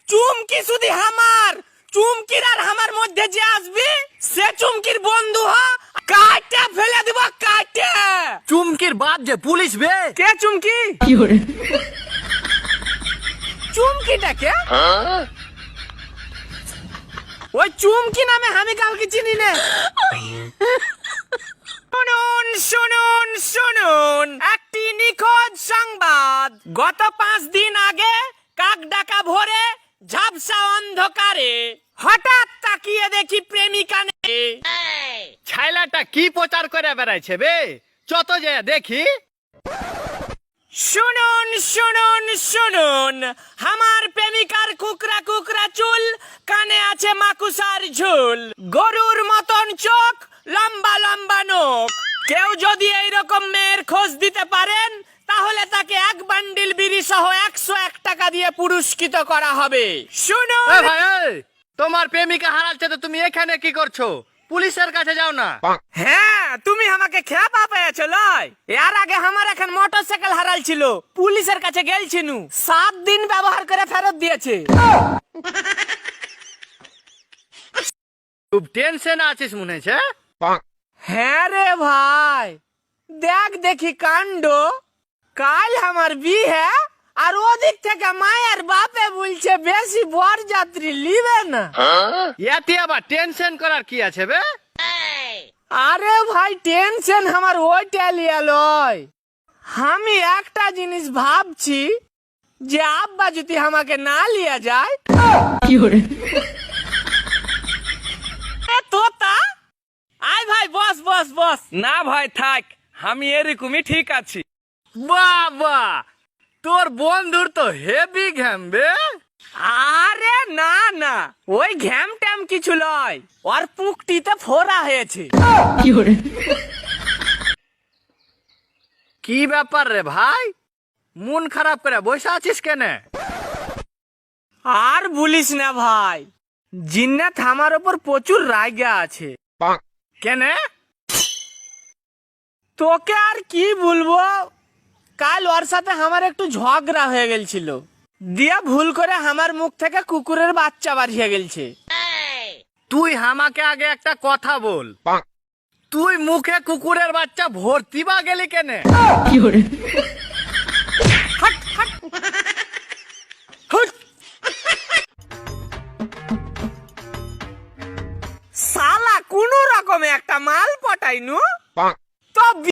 চুমকি শুধু আমার, চুমকির আর আমার মধ্যে যে আসবে সে চুমকির বন্ধু হ, কাটে ফেলে দিব কাটে। চুমকির বাপ যে পুলিশ বে। কে চুমকি? চুমকিটা কে? ওই চুমকি নামে আমি কাউকে চিনি না। শুনুন শুনুন শুনুন, একটি নিখোঁজ সংবাদ। গত 5 দিন আগে কাকডাকা ভোরে ঝাপসা অন্ধকারে হঠাৎ তাকিয়ে দেখি প্রেমিকা নেই। ছাইলাটা কি প্রচার করে বেড়াইছে বে, চত যে দেখি। শুনুন শুনুন শুনুন, আমার প্রেমিকার কুকরা কুকরা চুল, কানে আছে মাকুসার ঝুল, গরুর মতন চোখ, লম্বা লম্বা নখ। কেউ যদি এইরকম মেয়ের খোঁজ দিতে পারেন তাহলে তাকে 1 বান্ডিল বিড়ি সহ 101 টাকা দিয়ে পুরস্কৃত করা হবে। শুনুন এ ভাই, এই, তোমার প্রেমিকা হারাচ্ছে তো তুমি এখানে কি করছো? পুলিশের কাছে যাও না। হ্যাঁ, তুমি আমাকে খেপা পেয়েছো লয়। এর আগে আমার এখন মোটরসাইকেল হারাল ছিল, পুলিশের কাছে গেলছিনু, 7 দিন ব্যবহার করে ফেরত দিয়েছে। খুব টেনশন আছিস মনে হচ্ছে। হ্যাঁ রে ভাই, দেখ দেখি কাণ্ড। কাল আমার বিয়ে, আর ওদিক থেকে মায়ের বাপে বলছে বেশি বরযাত্রী লিবে না। ইয়াতে আবার টেনশন করার কি আছে বে? আরে ভাই, টেনশন আমার ওইটা লিয়া লয়। আমি একটা জিনিস ভাবছি, যে আব্বা যদি আমাকে না লিয়া যায়। এ তোতা, আয় ভাই, বস বস বস। না ভাই থাক, আমি এরকমই ঠিক আছি। বাবা, তোর বন্ধুর তো হেভি ঘ্যাম বে। আরে না না, ওই ঘ্যাম ট্যাম কিছু লয়, ওর পুকটিতে ফোড়া হয়েছে। কি ব্যাপার রে ভাই, মন খারাপ করে বসে আছিস কেনে? আর বলিস না ভাই, জিন্নাত আমার ওপর প্রচুর রাগা আছে। কেনে? তোকে আর কি বলবো, কাল ওর সাথে আমার একটু ঝগড়া হয়ে গেছিল, দিয়া ভুল করে আমার মুখ থেকে কুকুরের বাচ্চা বাড়িয়ে গেলছে। তুই আমাকে আগে একটা কথা বল, তুই মুখে কুকুরের বাচ্চা ভর্তি বা গেলি কেনে? হাট, হাট। হুট। শালা কোন রকমে একটা মাল পটাইনু,